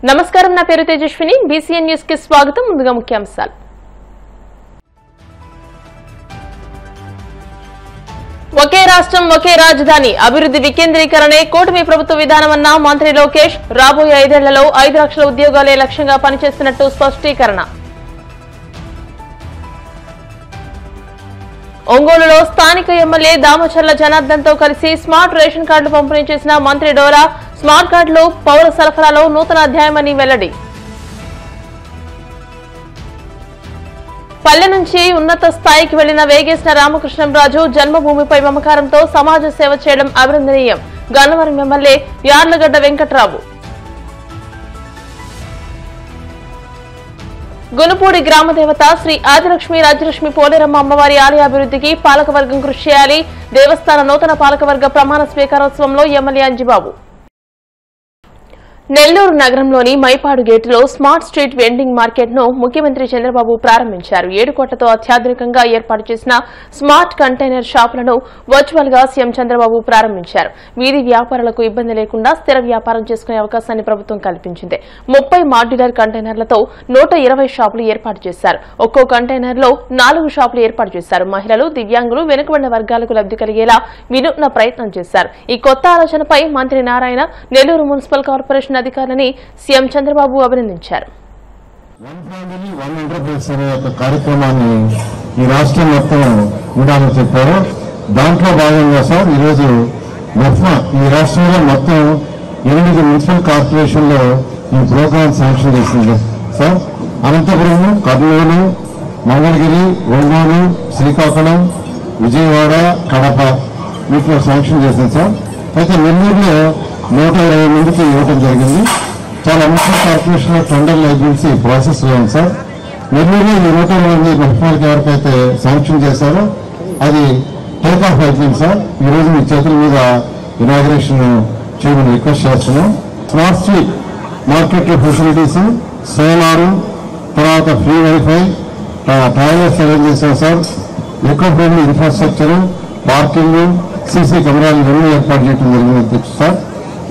నమస్కారం, నా పేరు తేజస్విని. బీసీఎన్ న్యూస్ కి స్వాగతం. ముందుగా ముఖ్యాంశాలు. ఒకే రాష్ట్రం ఒకే రాజధాని, అభివృద్ధి వికేంద్రీకరణే కూటమి ప్రభుత్వ విధానమన్న మంత్రి లోకేష్. రాబోయే 5 ఏళ్లలో 5 లక్షల ఉద్యోగాలే లక్ష్యంగా పనిచేస్తున్నట్టు స్పష్టీకరణ. ఒంగోలులో స్థానిక ఎమ్మెల్యే దామచర్ల జనార్దన్ తో కలిసి స్మార్ట్ రేషన్ కార్డులు పంపిణీ చేసిన మంత్రి డోరా. స్మార్ట్ కార్డులు పౌర సరఫరాలో నూతన అధ్యాయమని వెల్లడి. పల్లె నుంచి ఉన్నత స్థాయికి వెళ్లిన వేగేసిన రామకృష్ణంరాజు జన్మభూమిపై మమకారంతో సమాజ సేవ చేయడం అభినందనీయం. గన్నవరం ఎమ్మెల్యే యార్లగడ్డ వెంకట్రావు. గునుపూడి గ్రామదేవత శ్రీ ఆదిలక్ష్మి రాజ్యలక్ష్మి పోలేరమ్మ అమ్మవారి ఆలయ అభివృద్ధికి పాలకవర్గం కృషి చేయాలి. దేవస్థాన నూతన పాలకవర్గ ప్రమాణ స్వీకారోత్సవంలో ఎమ్మెల్యే అంజిబాబు. నెల్లూరు నగరంలోని మైపాడు గేటులో స్మార్ట్ స్ట్రీట్ వెండింగ్ మార్కెట్ ను ముఖ్యమంత్రి చంద్రబాబు ప్రారంభించారు. 7 కోట్లతో అత్యాధునికంగా ఏర్పాటు చేసిన స్మార్ట్ కంటైనర్ షాపులను వర్చువల్ గా సీఎం చంద్రబాబు ప్రారంభించారు. వీధి వ్యాపారులకు ఇబ్బంది లేకుండా స్థిర వ్యాపారం చేసుకునే అవకాశాన్ని ప్రభుత్వం కల్పించింది. 30 మాడ్యులర్ కంటైనర్లతో 120 షాపులు ఏర్పాటు చేశారు. ఒక్కో కంటైనర్ లో 4 షాపులు ఏర్పాటు చేశారు. మహిళలు, దివ్యాంగులు, వెనుకబడిన వర్గాలకు లబ్ధి కలిగేలా వినూత్న ప్రయత్నం చేశారు. ఈ కొత్త ఆలోచనపై మంత్రి నారాయణ, నెల్లూరు మున్సిపల్ కార్పొరేషన్ అధికారులని సీఎం చంద్రబాబు అభినందించారు. కార్యక్రమాన్ని ఈ రాష్ట్రం మొత్తం ఉండాలని చెప్పారు. దాంట్లో భాగంగా సార్ ఈరోజు ఈ రాష్ట్రంలో మొత్తం 8 మున్సిపల్ కార్పొరేషన్లో ఈ ప్రోగ్రామ్ శాంక్షన్ చేసింది సార్. అనంతపురం, కర్నూలు, మంగళగిరి, ఒంగోలు, శ్రీకాకుళం, విజయవాడ, కడప వీటిలో శాంక్షన్ చేసింది సార్. అయితే నెల్లూరులో 120 మందికి ఇవ్వడం జరిగింది. చాలా మున్సిపల్ కార్పొరేషన్ టెండర్లు ఏజెన్సీ ప్రాసెస్ లో ఉంది సార్. నెల్లూరులో 120 మంది మున్సిపాలిటీ ఎవరికైతే శాంక్షన్ చేశారో అది టేక్ ఆఫ్ అయిపోయింది సార్. ఈ రోజు మీ చేతుల మీద ఇనాగ్రేషన్ చేయమని రిక్వెస్ట్ చేస్తున్నాం. Smart street market facilities, solar, తర్వాత ఫ్రీ వైఫై, టాయిలెట్స్ అరేంజ్ చేశాం sir. Eco friendly infrastructure, parking, CC కెమెరాలు ఇవన్నీ ఏర్పాటు చేయడం జరిగింది సార్.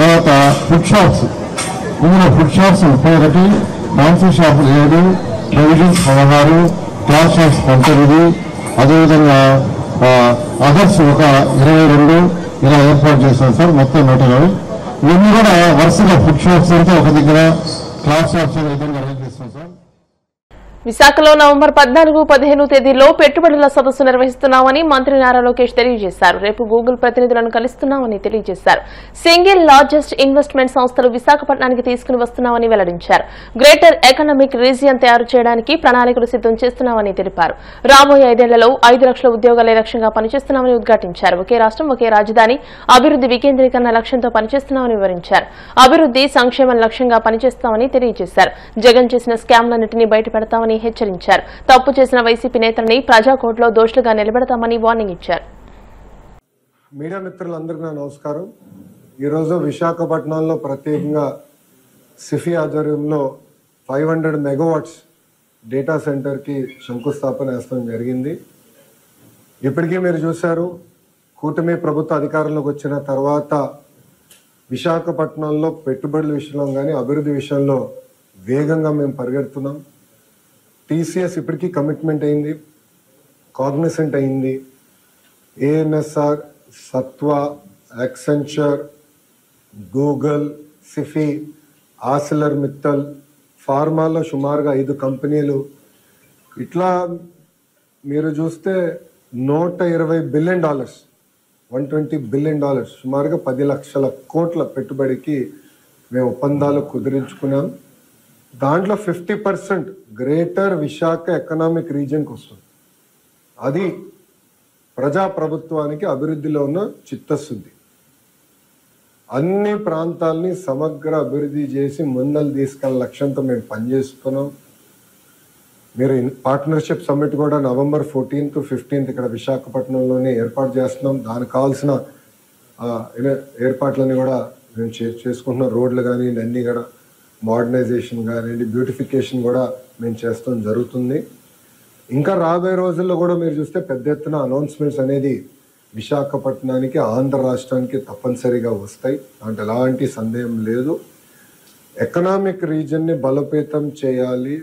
తర్వాత ఫుడ్ షాప్స్, ఇందులో ఫుడ్ షాప్స్ 31, ఫ్యాన్సీ షాపులు 7, ప్రొవిజన్స్ 16, క్లాత్ షాప్స్ 19, అదేవిధంగా అదర్స్ ఒక 22 ఇలా ఏర్పాటు చేశాం సార్. మొత్తం 120. ఇవన్నీ కూడా వరుసగా ఫుడ్ షాప్స్ అంటే ఒక దగ్గర, క్లాత్ షాప్స్ ఒక విధంగా అరేంజ్ చేస్తాం సార్. విశాఖలో నవంబర్ 14, 15 తేదీల్లో పెట్టుబడుల సదస్సు నిర్వహిస్తున్నామని మంత్రి నారా లోకేష్ తెలియజేశారు. రేపు గూగుల్ ప్రతినిధులను కలుస్తున్నామని తెలియజేశారు. సింగిల్ లార్జెస్ట్ ఇన్వెస్ట్మెంట్ సంస్థలు విశాఖపట్నానికి తీసుకుని వస్తున్నామని వెల్లడించారు. గ్రేటర్ ఎకనామిక్ రీజియన్ తయారు చేయడానికి ప్రణాళికలు సిద్దం చేస్తున్నామని తెలిపారు. రాబోయే 5 ఏళ్లలో 5 లక్షల ఉద్యోగాలే లక్ష్యంగా పనిచేస్తున్నామని ఉద్ఘాటించారు. ఒకే రాష్ట్రం ఒకే రాజధాని, అభివృద్ధి వికేంద్రీకరణ లక్ష్యంతో పనిచేస్తున్నామని వివరించారు. అభివృద్ధి, సంక్షేమం లక్ష్యంగా పనిచేస్తామని తెలియజేశారు. జగన్ చేసిన స్కామ్లన్నింటినీ బయటపెడతామని హెచ్చరించారు. తప్పు చేసిన వైసీపీ నేతలని ప్రజాకోర్టులో దోషులుగా నిలబెడతామని వార్నింగ్ ఇచ్చారు. మీడియా మిత్రులందరికీ నా నమస్కారం. ఈరోజు విశాఖపట్నంలో ప్రత్యేకంగా సిఫీ ఆధ్వర్యంలో 500 మెగావాట్స్ డేటా సెంటర్కి శంకుస్థాపన వేయడం జరిగింది. ఇప్పటికీ మీరు చూశారు, కూటమి ప్రభుత్వ అధికారంలోకి వచ్చిన తర్వాత విశాఖపట్నంలో పెట్టుబడుల విషయంలో కానీ అభివృద్ధి విషయంలో వేగంగా మేము పరిగెడుతున్నాం. టీసీఎస్ ఇప్పటికీ కమిట్మెంట్ అయింది, కాగ్నిసెంట్ అయింది. ANSR, Sattva, Accenture, Google, Sify, Arcelor Mittal, ఫార్మాలో సుమారుగా 5 కంపెనీలు. ఇట్లా మీరు చూస్తే $120 బిలియన్, $120 బిలియన్, సుమారుగా 10 లక్షల కోట్ల పెట్టుబడికి మేము ఒప్పందాలు కుదిరించుకున్నాం. దాంట్లో 50% గ్రేటర్ విశాఖ ఎకనామిక్ రీజియన్కి వస్తుంది. అది ప్రజాప్రభుత్వానికి అభివృద్ధిలో ఉన్న చిత్తశుద్ధి. అన్ని ప్రాంతాలని సమగ్ర అభివృద్ధి చేసి ముందలు తీసుకెళ్ళ లక్ష్యంతో మేము పనిచేస్తున్నాం. మీరు పార్ట్నర్షిప్ సమ్మిట్ కూడా నవంబర్ 14th, 15th ఇక్కడ విశాఖపట్నంలోనే ఏర్పాటు చేస్తున్నాం. దానికి కావాల్సిన ఏర్పాట్లన్నీ కూడా మేము చేసుకుంటున్నాం. రోడ్లు కానివ్వండి, అన్నీ కూడా మోడర్నైజేషన్ కానివ్వండి, బ్యూటిఫికేషన్ కూడా మేము చేస్తాం జరుగుతుంది. ఇంకా రాబోయే రోజుల్లో కూడా మీరు చూస్తే పెద్ద ఎత్తున అనౌన్స్మెంట్స్ అనేది విశాఖపట్నానికి, ఆంధ్ర రాష్ట్రానికి తప్పనిసరిగా వస్తాయి. అంటే ఎలాంటి సందేహం లేదు. ఎకనామిక్ రీజన్ని బలోపేతం చేయాలి.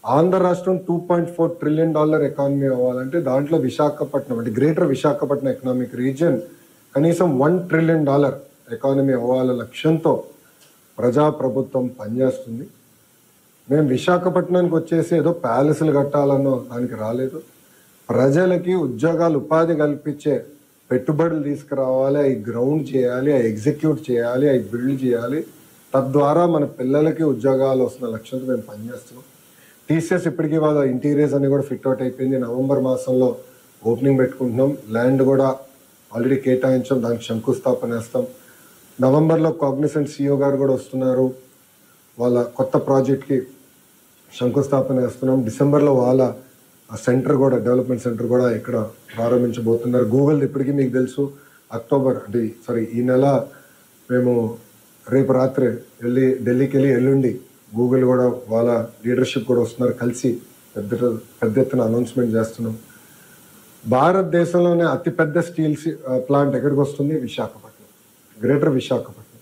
ఆంధ్ర రాష్ట్రం $2.4 ట్రిలియన్ ఎకానమీ అవ్వాలంటే దాంట్లో విశాఖపట్నం అంటే గ్రేటర్ విశాఖపట్నం ఎకనామిక్ రీజన్ కనీసం $1 ట్రిలియన్ ఎకానమీ అవ్వాల లక్ష్యంతో ప్రజాప్రభుత్వం పనిచేస్తుంది. మేము విశాఖపట్నానికి వచ్చేసి ఏదో ప్యాలెస్లు కట్టాలన్నో దానికి రాలేదు. ప్రజలకి ఉద్యోగాలు ఉపాధి కల్పించే పెట్టుబడులు తీసుకురావాలి, అవి గ్రౌండ్ చేయాలి, అవి ఎగ్జిక్యూట్ చేయాలి, అవి బిల్డ్ చేయాలి. తద్వారా మన పిల్లలకి ఉద్యోగాలు వస్తున్న లక్ష్యంతో మేము పనిచేస్తున్నాం. టీసీఎస్ ఇప్పటికీ వాళ్ళ ఇంటీరియర్స్ అన్ని కూడా ఫిట్ అవుట్ అయిపోయింది. నవంబర్ మాసంలో ఓపెనింగ్ పెట్టుకుంటున్నాం. ల్యాండ్ కూడా ఆల్రెడీ కేటాయించాం, దానికి శంకుస్థాపన వేస్తాం. నవంబర్లో కాగ్నిసెంట్ సిఇఓ గారు కూడా వస్తున్నారు, వాళ్ళ కొత్త ప్రాజెక్ట్కి శంకుస్థాపన వేస్తున్నాం. డిసెంబర్లో వాళ్ళ సెంటర్ కూడా డెవలప్మెంట్ సెంటర్ కూడా ఇక్కడ ప్రారంభించబోతున్నారు. గూగుల్ ఇప్పటికీ మీకు తెలుసు ఈ నెల మేము రేపు రాత్రి ఢిల్లీకి వెళ్ళి ఎల్లుండి గూగుల్ కూడా వాళ్ళ లీడర్షిప్ కూడా వస్తున్నారు, కలిసి పెద్ద ఎత్తున అనౌన్స్మెంట్ చేస్తున్నాం. భారతదేశంలోనే అతిపెద్ద స్టీల్ ప్లాంట్ ఎక్కడికి వస్తుంది? Visakhapatnam, greater Visakhapatnam.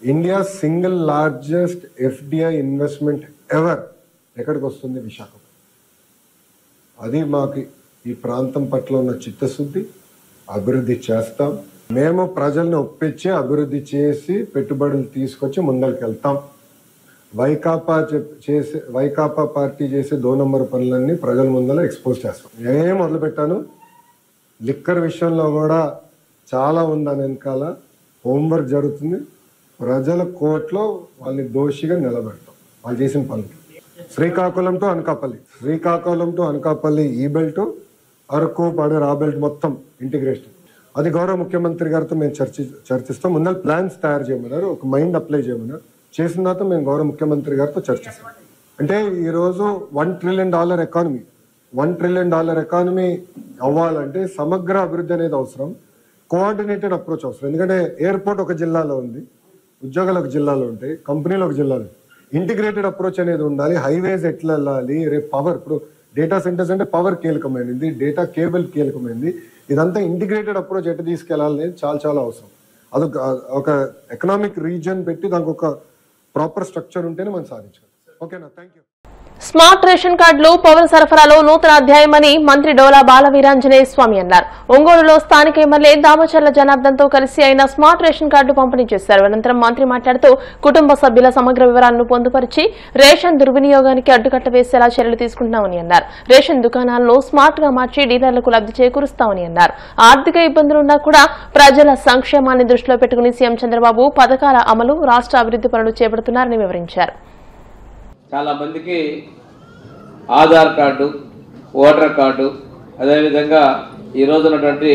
India single largest FDI investment ever ఎక్కడికి వస్తుంది? విశాఖపట్నం. అది మాకు ఈ ప్రాంతం పట్ల ఉన్న చిత్తశుద్ధి. అభివృద్ధి చేస్తాం. మేము ప్రజల్ని ఒప్పించి అభివృద్ధి చేసి పెట్టుబడులు తీసుకొచ్చి ముందరికి వెళ్తాం. వైకాపా పార్టీ చేసే 2 నంబర్ పనులన్నీ ప్రజల ముందర ఎక్స్పోజ్ చేస్తాం. ఏం మొదలు పెట్టాను, లిక్కర్ విషయంలో కూడా చాలా ఉందని వెనకాల హోంవర్క్ జరుగుతుంది. ప్రజల కోర్టులో వాళ్ళని దోషిగా నిలబెడతాం వాళ్ళు చేసిన పనులు. శ్రీకాకుళం టు అనకాపల్లి ఈ బెల్ట్, అరకు పాడేరు ఆ బెల్ట్ మొత్తం ఇంటిగ్రేషన్. అది గౌరవ ముఖ్యమంత్రి గారితో మేము చర్చిస్తాం. ముందర ప్లాన్స్ తయారు చేయమన్నారు, ఒక మైండ్ అప్లై చేయమన్నారు. చేసిన తర్వాత మేము గౌరవ ముఖ్యమంత్రి గారితో చర్చిస్తాం. అంటే ఈరోజు $1 ట్రిలియన్ ఎకానమీ, $1 ట్రిలియన్ ఎకానమీ అవ్వాలంటే సమగ్ర అభివృద్ధి అనేది అవసరం, కోఆర్డినేటెడ్ అప్రోచ్ అవసరం. ఎందుకంటే ఎయిర్పోర్ట్ ఒక జిల్లాలో ఉంది, ఉద్యోగాలు ఒక జిల్లాలో ఉంటాయి, కంపెనీలు ఒక జిల్లాలో. ఇంటిగ్రేటెడ్ అప్రోచ్ అనేది ఉండాలి. హైవేస్ ఎట్లా వెళ్ళాలి, రేపు పవర్, ఇప్పుడు డేటా సెంటర్స్ అంటే పవర్ కీలకమైనది, డేటా కేబుల్ కీలకమైనది. ఇదంతా ఇంటిగ్రేటెడ్ అప్రోచ్ ఎట్లా తీసుకెళ్లాలి అనేది చాలా అవసరం. అదొక ఒక ఎకనామిక్ రీజన్ పెట్టి దానికి ఒక ప్రాపర్ స్ట్రక్చర్ ఉంటేనే మనం సాధించాలి. ఓకేనా? Thank you. స్మార్ట్ రేషన్ కార్డులు పౌర సరఫరాలో నూతన అధ్యాయమని మంత్రి డోలా బాలవీరాంజనేయ స్వామి అన్నారు. ఒంగోలులో స్థానిక ఎమ్మెల్యే దామచర్ల జనార్దన్తో కలిసి ఆయన స్మార్ట్ రేషన్ కార్డు పంపిణీ చేశారు. అనంతరం మంత్రి మాట్లాడుతూ కుటుంబ సభ్యుల సమగ్ర వివరాలను పొందుపరిచి రేషన్ దుర్వినియోగానికి అడ్డుకట్ట వేసేలా చర్యలు తీసుకుంటున్నామని అన్నారు. రేషన్ దుకాణాలను స్మార్ట్ గా మార్చి డీలర్లకు లబ్ది చేకూరుస్తామని అన్నారు. ఆర్థిక ఇబ్బందులున్నా కూడా ప్రజల సంక్షేమాన్ని దృష్టిలో పెట్టుకుని సీఎం చంద్రబాబు పథకాల అమలు, రాష్ట్ర అభివృద్ధి పనులు చేపడుతున్నారని వివరించారు. చాలా మందికి ఆధార్ కార్డు, ఓటర్ కార్డు, అదేవిధంగా ఈరోజు ఉన్నటువంటి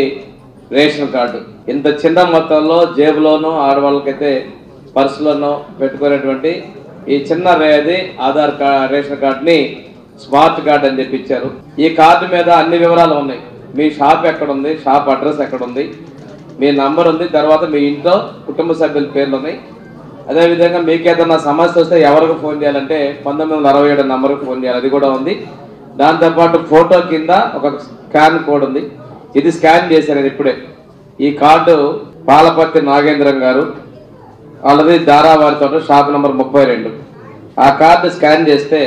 రేషన్ కార్డు ఇంత చిన్న మొత్తంలో జేబులోనో ఆడవాళ్ళకైతే పర్సులోనో పెట్టుకునేటువంటి ఈ చిన్న ఆధార్ రేషన్ కార్డుని స్మార్ట్ కార్డు అని చెప్పించారు. ఈ కార్డు మీద అన్ని వివరాలు ఉన్నాయి. మీ షాప్ ఎక్కడుంది, షాప్ అడ్రస్ ఎక్కడుంది, మీ నంబర్ ఉంది, తర్వాత మీ ఇంట్లో కుటుంబ సభ్యుల పేర్లు ఉన్నాయి. అదేవిధంగా మీకు ఏదైనా సమస్య వస్తే ఎవరికి ఫోన్ చేయాలంటే 1967 నంబర్కి ఫోన్ చేయాలి, అది కూడా ఉంది. దాంతోపాటు ఫోటో కింద ఒక స్కాన్ కోడ్ ఉంది. ఇది స్కాన్ చేశారు ఇప్పుడే. ఈ కార్డు పాలపర్తి నాగేంద్రం గారు వాళ్ళది దారావారి తోట, షాప్ నెంబర్ 32. ఆ కార్డు స్కాన్ చేస్తే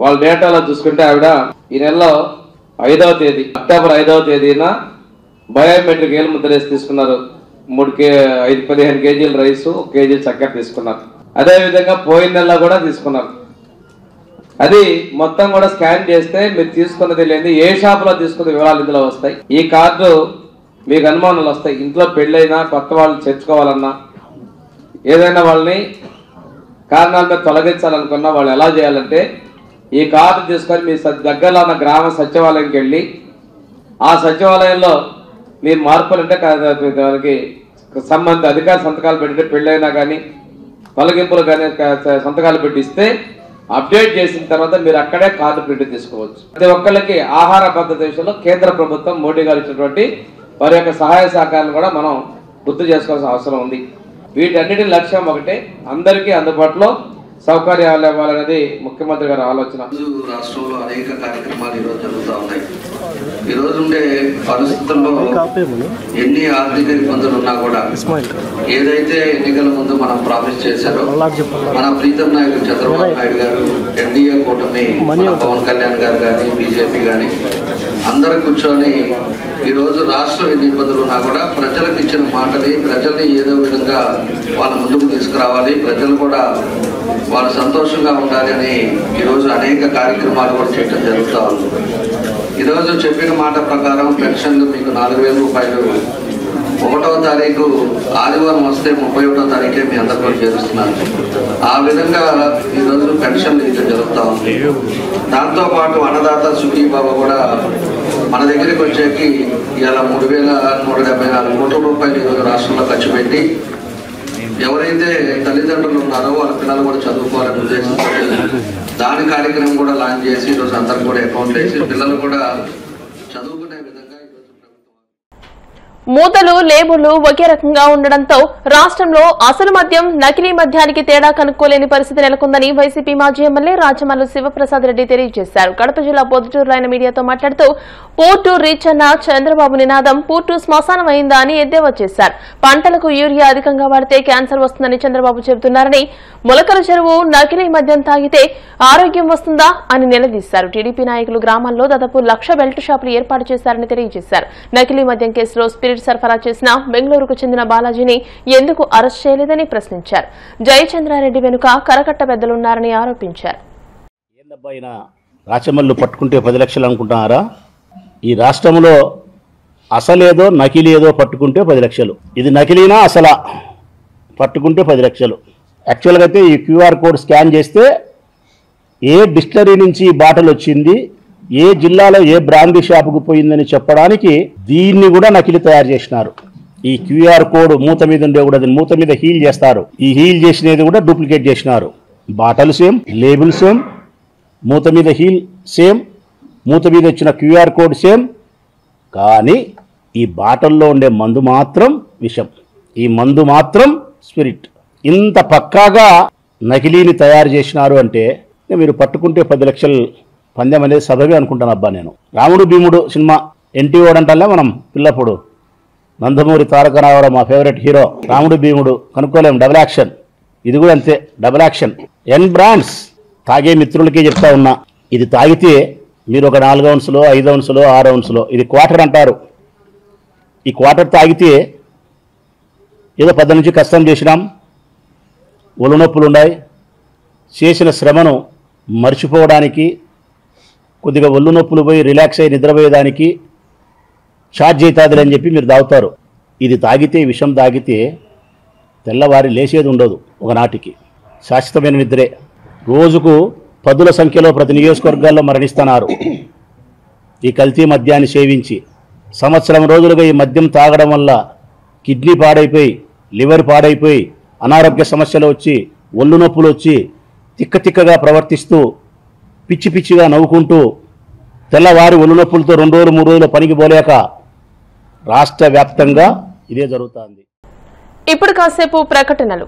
వాళ్ళ డేటాలో చూసుకుంటే ఆవిడ ఈ నెలలో 5వ తేదీ అక్టోబర్ 5వ తేదీన బయోమెట్రిక్ ఏలు ముద్ర వేసి తీసుకున్నారు. 15 కేజీల రైస్, 1 కేజీ చక్కెర తీసుకున్నారు. అదేవిధంగా పోయిన నెలలో కూడా తీసుకున్నారు. అది మొత్తం కూడా స్కాన్ చేస్తే మీరు తీసుకున్నది లేని ఏ షాపులో తీసుకున్న వివరాలు ఇందులో వస్తాయి. ఈ కార్డు మీకు అనుమానాలు వస్తాయి. ఇంట్లో పెళ్ళైనా కొత్త వాళ్ళు చేర్చుకోవాలన్నా ఏదైనా వాళ్ళని కారణాల మీద తొలగించాలనుకున్నా వాళ్ళు ఎలా చేయాలంటే ఈ కార్డు తీసుకొని మీ దగ్గరలో ఉన్న గ్రామ సచివాలయంకి వెళ్ళి ఆ సచివాలయంలో మీరు మార్పులు అంటే దానికి సంబంధిత అధికార సంతకాలు పెట్టి పెళ్ళైనా కానీ తొలగింపులు కానీ సంతకాలు పెట్టిస్తే అప్డేట్ చేసిన తర్వాత మీరు అక్కడే కార్డు ప్రింట్ తీసుకోవచ్చు. ప్రతి ఒక్కరికి ఆహార భద్రత విషయంలో కేంద్ర ప్రభుత్వం మోడీ గారు ఇచ్చినటువంటి వారి యొక్క సహాయ సహకారాలు కూడా మనం గుర్తు చేసుకోవాల్సిన అవసరం ఉంది. వీటన్నిటి లక్ష్యం ఒకటే, అందరికీ అందుబాటులో సౌకర్యాలు ఇవ్వాలనేది ముఖ్యమంత్రి గారి ఆలోచన. రాష్ట్రంలో అనేక కార్యక్రమాలు ఈరోజు జరుగుతూ ఉన్నాయి. ఈరోజు ఉండే పరిస్థితుల్లో ఎన్ని ఆర్థిక ఇబ్బందులు ఉన్నా కూడా ఏదైతే ఎన్నికల ముందు మనం ప్రామిస్ చేశారో మన ప్రీతం నాయకుడు చంద్రబాబు నాయుడు గారు, ఎన్డీఏ కూటమి, పవన్ కళ్యాణ్ గారు కానీ, బీజేపీ కానీ అందరూ కూర్చొని ఈరోజు రాష్ట్రం ఎన్ని ఇబ్బందులు ఉన్నా కూడా ప్రజలకు ఇచ్చిన మాటని, ప్రజల్ని ఏదో విధంగా వాళ్ళ ముందుకు తీసుకురావాలి, ప్రజలు కూడా వాళ్ళు సంతోషంగా ఉండాలి అని ఈరోజు అనేక కార్యక్రమాలు కూడా చేయడం జరుగుతూ ఉంది. ఈరోజు చెప్పిన మాట ప్రకారం పెన్షన్లు మీకు 4,000 రూపాయలు 1వ తారీఖు ఆదివారం వస్తే 31వ తారీఖే మీ అందరూ కూడా చేరుస్తున్నారు. ఆ విధంగా ఈరోజు పెన్షన్లు ఇవ్వడం జరుగుతూ ఉంది. దాంతోపాటు అన్నదాత సుఖీబాబు కూడా మన దగ్గరికి వచ్చేకి ఇలా 3,174 కోట్ల రూపాయలు ఈరోజు రాష్ట్రంలో ఖర్చు పెట్టి ఎవరైతే తల్లిదండ్రులు ఉన్నారో వాళ్ళ పిల్లలు కూడా చదువుకోవాలని ఉద్దేశంతో దాని కార్యక్రమం కూడా లాంచ్ చేసి ఈరోజు అందరికి కూడా అకౌంట్ వేసి పిల్లలు కూడా చదువుకునే విధంగా మూతలు, లేబుళ్లు ఒకే రకంగా ఉండడంతో రాష్ట్రంలో అసలు మద్యం, నకిలీ మద్యానికి తేడా కనుక్కోలేని పరిస్థితి నెలకొందని వైసీపీ మాజీ ఎమ్మెల్యే రాచమల్లు శివప్రసాద్ రెడ్డి తెలియజేశారు. కడప జిల్లా పొద్దుటూరులో ఆయన మీడియాతో మాట్లాడుతూ పోర్టు రీచ్ అన్న చంద్రబాబు నినాదం పోర్టు శ్మశానం అయిందా అని ఎద్దేవా చేశారు. పంటలకు యూరియా అధికంగా వాడితే క్యాన్సర్ వస్తుందని చంద్రబాబు చెబుతున్నారని, మొలకల చెరువు నకిలీ మద్యం తాగితే ఆరోగ్యం వస్తుందా అని నిలదీశారు. టీడీపీ నాయకులు గ్రామాల్లో దాదాపు 1,00,000 బెల్ట్ షాపులు ఏర్పాటు చేశారని తెలియజేశారు. నకిలీ మద్యం కేసులో స్పిరిట్ సరఫరా చేసిన బెంగళూరుకు చెందిన బాలాజీని ఎందుకు అరెస్ట్ చేయలేదని ప్రశ్నించారు. జయచంద్రారెడ్డి వెనుక కరకట్ట పెద్దలున్నారని ఆరోపించారు. రాచమల్లు పట్టుకుంటే 10 లక్షలు అనుకుంటున్నారా? ఈ రాష్ట్రంలో అసలేదో నకిలీదో పట్టుకుంటే 10 లక్షలు. ఇది నకిలీనా అసలా పట్టుకుంటే 10 లక్షలు. యాక్చువల్గా అయితే ఈ క్యూఆర్ కోడ్ స్కాన్ చేస్తే ఏ డిస్టిలరీ నుంచి బాటిల్ వచ్చింది, ఏ జిల్లాలో ఏ బ్రాందీ షాపుకు పోయిందని చెప్పడానికి దీన్ని కూడా నకిలీ తయారు చేసినారు. ఈ క్యూఆర్ కోడ్ మూత మీద ఉండే కూడా మూత మీద హీల్ చేస్తారు. ఈ హీల్ చేసినది కూడా డూప్లికేట్ చేసినారు. బాటల్ సేమ్, లేబుల్ సేమ్, మూత మీద హీల్ సేమ్, మూత మీద వచ్చిన క్యూఆర్ కోడ్ సేమ్. కానీ ఈ బాటల్లో ఉండే మందు మాత్రం విషం, ఈ మందు మాత్రం స్పిరిట్. ఇంత పక్కాగా నకిలీని తయారు చేసినారు అంటే మీరు పట్టుకుంటే 10 లక్షలు పందెం అనేది సభవే అనుకుంటాను. అబ్బా నేను రాముడు భీముడు సినిమా ఎన్టీ ఓడంటల్లే మనం పిల్లప్పుడు, నందమూరి తారక రామారావు మా ఫేవరెట్ హీరో, రాముడు భీముడు కనుక్కోలేము, డబుల్ యాక్షన్. ఇది కూడా అంతే, డబుల్ యాక్షన్. ఎన్ బ్రాండ్స్ తాగే మిత్రులకే చెప్తా ఉన్నా, ఇది తాగితే మీరు ఒక 4 ఔన్సులో 5 ఔన్సులో 6 ఔన్సులో, ఇది క్వార్టర్ అంటారు. ఈ క్వార్టర్ తాగితే ఏదో 10 నుంచి కష్టం చేసినాం, ఒళ్ళు నొప్పులు ఉన్నాయి, చేసిన శ్రమను మర్చిపోవడానికి, కొద్దిగా ఒళ్ళు నొప్పులు పోయి రిలాక్స్ అయ్యి నిద్రపోయేదానికి ఛార్జ్ అవుతుంది అని చెప్పి మీరు తాగుతారు. ఇది తాగితే, విషం తాగితే తెల్లవారి లేచేది ఉండదు. ఒకనాటికి శాశ్వతమైన నిద్రే. రోజుకు 10ల సంఖ్యలో ప్రతి నియోజకవర్గాల్లో మరణిస్తున్నారు ఈ కల్తీ మద్యాన్ని సేవించి. సంవత్సరం రోజులుగా ఈ మద్యం తాగడం వల్ల కిడ్నీ పాడైపోయి, లివర్ పాడైపోయి, అనారోగ్య సమస్యలు వచ్చి, ఒళ్ళు నొప్పులు వచ్చి, తిక్కగా ప్రవర్తిస్తూ, పిచ్చి పిచ్చిగా నవ్వుకుంటూ, తెల్లవారి ఒళ్ళు నొప్పులతో 2 రోజులు 3 రోజులు పనికి పోలేక రాష్ట్ర వ్యాప్తంగా ఇదే జరుగుతోంది. ఇప్పుడు కాసేపు ప్రకటనలు.